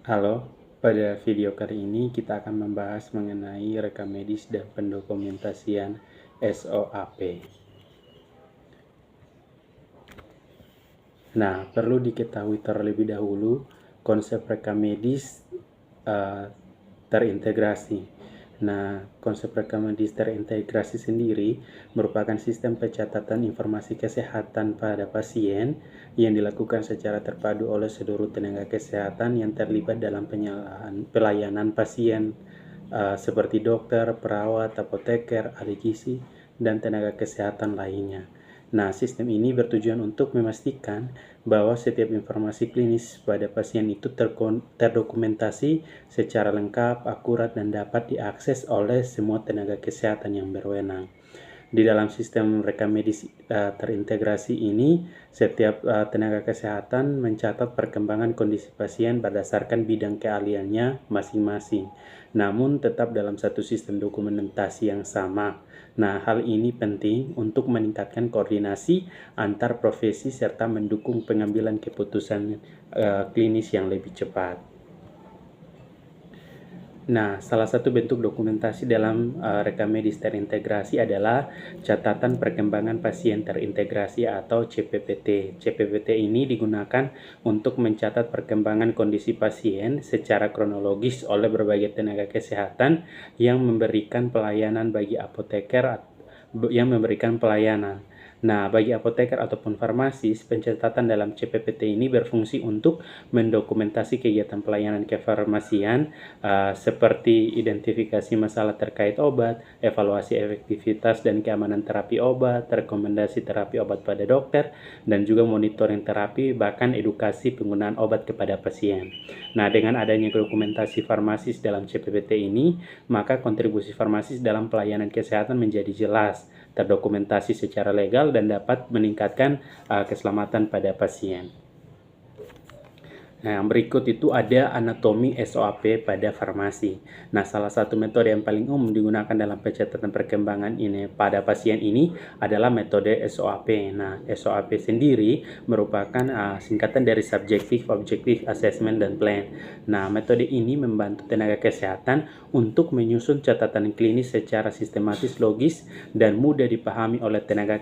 Halo, pada video kali ini kita akan membahas mengenai rekam medis dan pendokumentasian SOAP. Nah, perlu diketahui terlebih dahulu konsep rekam medis terintegrasi. Nah, konsep rekam medis terintegrasi sendiri merupakan sistem pencatatan informasi kesehatan pada pasien yang dilakukan secara terpadu oleh seluruh tenaga kesehatan yang terlibat dalam pelayanan pasien seperti dokter, perawat, apoteker, ahli gizi, dan tenaga kesehatan lainnya. Nah, sistem ini bertujuan untuk memastikan bahwa setiap informasi klinis pada pasien itu terdokumentasi secara lengkap, akurat, dan dapat diakses oleh semua tenaga kesehatan yang berwenang. Di dalam sistem rekam medis terintegrasi ini, setiap tenaga kesehatan mencatat perkembangan kondisi pasien berdasarkan bidang keahliannya masing-masing, namun tetap dalam satu sistem dokumentasi yang sama. Nah, hal ini penting untuk meningkatkan koordinasi antar profesi serta mendukung pengambilan keputusan klinis yang lebih cepat. Nah, salah satu bentuk dokumentasi dalam rekam medis terintegrasi adalah catatan perkembangan pasien terintegrasi atau CPPT. CPPT ini digunakan untuk mencatat perkembangan kondisi pasien secara kronologis oleh berbagai tenaga kesehatan yang memberikan pelayanan bagi apoteker yang memberikan pelayanan. Nah, bagi apoteker ataupun farmasis, pencatatan dalam CPPT ini berfungsi untuk mendokumentasi kegiatan pelayanan kefarmasian seperti identifikasi masalah terkait obat, evaluasi efektivitas dan keamanan terapi obat, rekomendasi terapi obat pada dokter, dan juga monitoring terapi, bahkan edukasi penggunaan obat kepada pasien. Nah, dengan adanya dokumentasi farmasis dalam CPPT ini, maka kontribusi farmasis dalam pelayanan kesehatan menjadi jelas, terdokumentasi secara legal, dan dapat meningkatkan keselamatan pada pasien. Nah, yang berikut itu ada anatomi SOAP pada farmasi. Nah, salah satu metode yang paling umum digunakan dalam pencatatan perkembangan ini pada pasien ini adalah metode SOAP. Nah, SOAP sendiri merupakan singkatan dari Subjective Objective Assessment dan Plan. Nah, metode ini membantu tenaga kesehatan untuk menyusun catatan klinis secara sistematis, logis, dan mudah dipahami oleh tenaga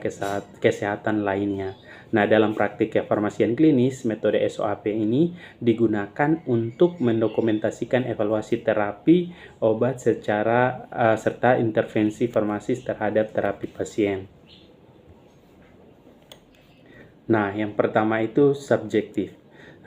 kesehatan lainnya. Nah, dalam praktik kefarmasian klinis, metode SOAP ini digunakan untuk mendokumentasikan evaluasi terapi obat serta intervensi farmasis terhadap terapi pasien. Nah, yang pertama itu subjektif.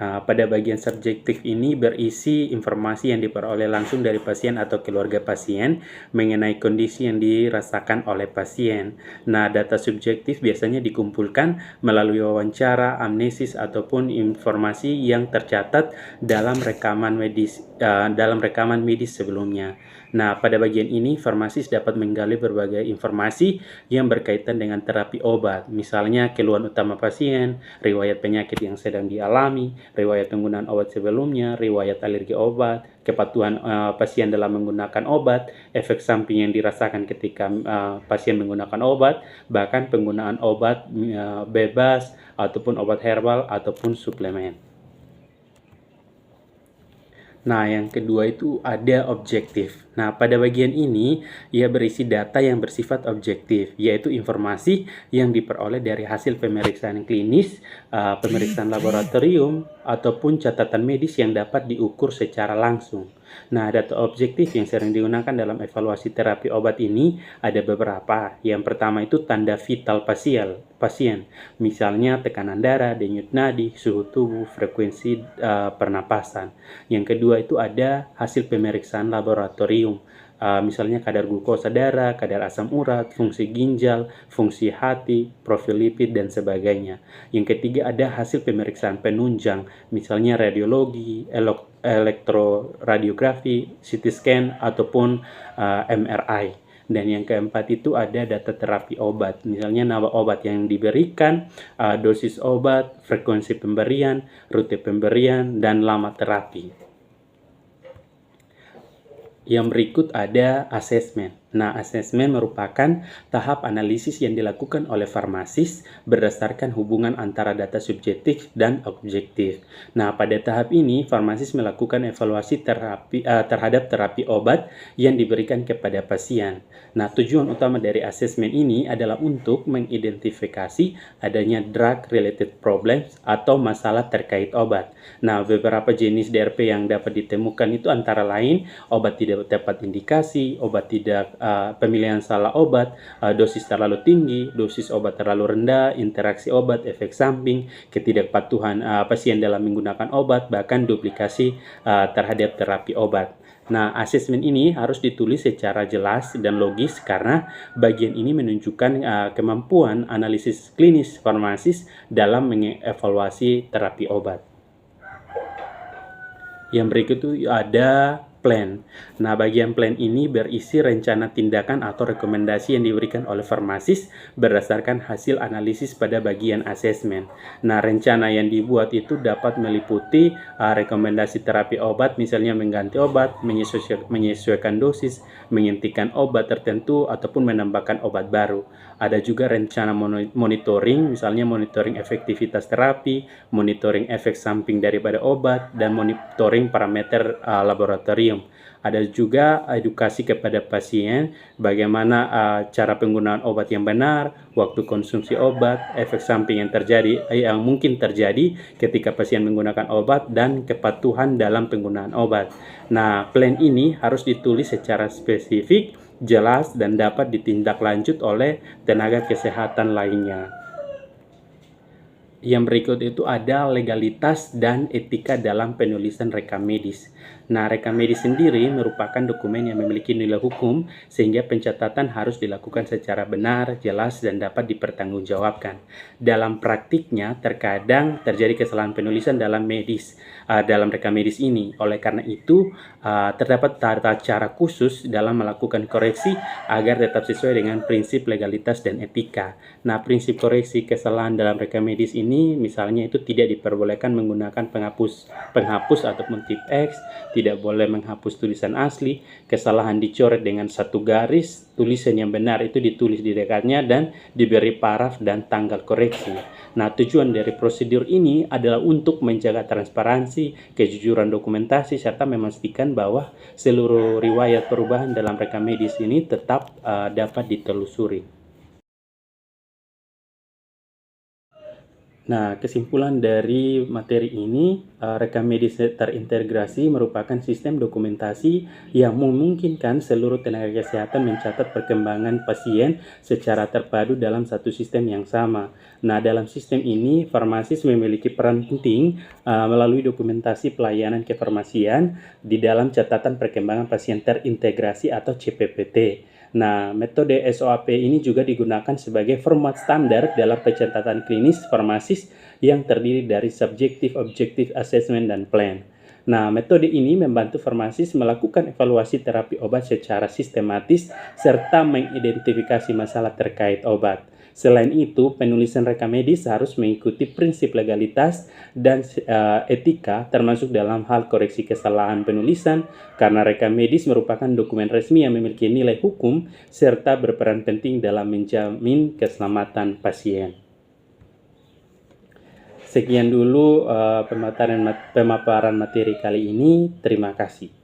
Pada bagian subjektif ini berisi informasi yang diperoleh langsung dari pasien atau keluarga pasien mengenai kondisi yang dirasakan oleh pasien. Nah, data subjektif biasanya dikumpulkan melalui wawancara, amnesis, ataupun informasi yang tercatat dalam rekaman medis sebelumnya. Nah, pada bagian ini, farmasis dapat menggali berbagai informasi yang berkaitan dengan terapi obat, misalnya keluhan utama pasien, riwayat penyakit yang sedang dialami, riwayat penggunaan obat sebelumnya, riwayat alergi obat, kepatuhan pasien dalam menggunakan obat, efek samping yang dirasakan ketika pasien menggunakan obat, bahkan penggunaan obat bebas, ataupun obat herbal, ataupun suplemen. Nah, yang kedua itu ada objektif. Nah, pada bagian ini, ia berisi data yang bersifat objektif, yaitu informasi yang diperoleh dari hasil pemeriksaan klinis, pemeriksaan laboratorium, ataupun catatan medis yang dapat diukur secara langsung. Nah, data objektif yang sering digunakan dalam evaluasi terapi obat ini ada beberapa. Yang pertama itu tanda vital pasien, misalnya tekanan darah, denyut nadi, suhu tubuh, frekuensi pernapasan. Yang kedua itu ada hasil pemeriksaan laboratorium, misalnya kadar glukosa darah, kadar asam urat, fungsi ginjal, fungsi hati, profil lipid, dan sebagainya. Yang ketiga ada hasil pemeriksaan penunjang, misalnya radiologi, elektroradiografi, CT scan, ataupun MRI. Dan yang keempat itu ada data terapi obat, misalnya nama obat yang diberikan, dosis obat, frekuensi pemberian, rute pemberian, dan lama terapi. Yang berikut ada asesmen. Nah, asesmen merupakan tahap analisis yang dilakukan oleh farmasis berdasarkan hubungan antara data subjektif dan objektif. Nah, pada tahap ini, farmasis melakukan evaluasi terhadap terapi obat yang diberikan kepada pasien. Nah, tujuan utama dari asesmen ini adalah untuk mengidentifikasi adanya drug-related problems atau masalah terkait obat. Nah, beberapa jenis DRP yang dapat ditemukan itu antara lain obat tidak tepat indikasi, obat tidak pemilihan salah obat, dosis terlalu tinggi, dosis obat terlalu rendah, interaksi obat, efek samping, ketidakpatuhan pasien dalam menggunakan obat, bahkan duplikasi terhadap terapi obat. Nah, asesmen ini harus ditulis secara jelas dan logis karena bagian ini menunjukkan kemampuan analisis klinis farmasis dalam mengevaluasi terapi obat. Yang berikut itu ada plan. Nah, bagian plan ini berisi rencana tindakan atau rekomendasi yang diberikan oleh farmasis berdasarkan hasil analisis pada bagian asesmen. Nah, rencana yang dibuat itu dapat meliputi rekomendasi terapi obat, misalnya mengganti obat, menyesuaikan dosis, menghentikan obat tertentu, ataupun menambahkan obat baru. Ada juga rencana monitoring, misalnya monitoring efektivitas terapi, monitoring efek samping daripada obat, dan monitoring parameter laboratorium. Ada juga edukasi kepada pasien bagaimana cara penggunaan obat yang benar, waktu konsumsi obat, efek samping yang mungkin terjadi ketika pasien menggunakan obat, dan kepatuhan dalam penggunaan obat. Nah, plan ini harus ditulis secara spesifik, jelas, dan dapat ditindaklanjut oleh tenaga kesehatan lainnya. Yang berikut itu ada legalitas dan etika dalam penulisan rekam medis. Nah, rekam medis sendiri merupakan dokumen yang memiliki nilai hukum sehingga pencatatan harus dilakukan secara benar, jelas, dan dapat dipertanggungjawabkan. Dalam praktiknya, terkadang terjadi kesalahan penulisan dalam rekam medis ini. Oleh karena itu, terdapat tata cara khusus dalam melakukan koreksi agar tetap sesuai dengan prinsip legalitas dan etika. Nah, prinsip koreksi kesalahan dalam rekam medis ini misalnya itu tidak diperbolehkan menggunakan penghapus ataupun tip X, tidak boleh menghapus tulisan asli, kesalahan dicoret dengan satu garis, tulisan yang benar itu ditulis di dekatnya dan diberi paraf dan tanggal koreksi. Nah, tujuan dari prosedur ini adalah untuk menjaga transparansi, kejujuran dokumentasi, serta memastikan bahwa seluruh riwayat perubahan dalam rekam medis ini tetap dapat ditelusuri. Nah, kesimpulan dari materi ini, rekam medis terintegrasi merupakan sistem dokumentasi yang memungkinkan seluruh tenaga kesehatan mencatat perkembangan pasien secara terpadu dalam satu sistem yang sama. Nah, dalam sistem ini, farmasis memiliki peran penting melalui dokumentasi pelayanan kefarmasian di dalam catatan perkembangan pasien terintegrasi atau CPPT. Nah, metode SOAP ini juga digunakan sebagai format standar dalam pencatatan klinis farmasis yang terdiri dari subjektif, objektif, assessment, dan plan. Nah, metode ini membantu farmasis melakukan evaluasi terapi obat secara sistematis serta mengidentifikasi masalah terkait obat. Selain itu, penulisan rekam medis harus mengikuti prinsip legalitas dan etika termasuk dalam hal koreksi kesalahan penulisan karena rekam medis merupakan dokumen resmi yang memiliki nilai hukum serta berperan penting dalam menjamin keselamatan pasien. Sekian dulu pemaparan materi kali ini. Terima kasih.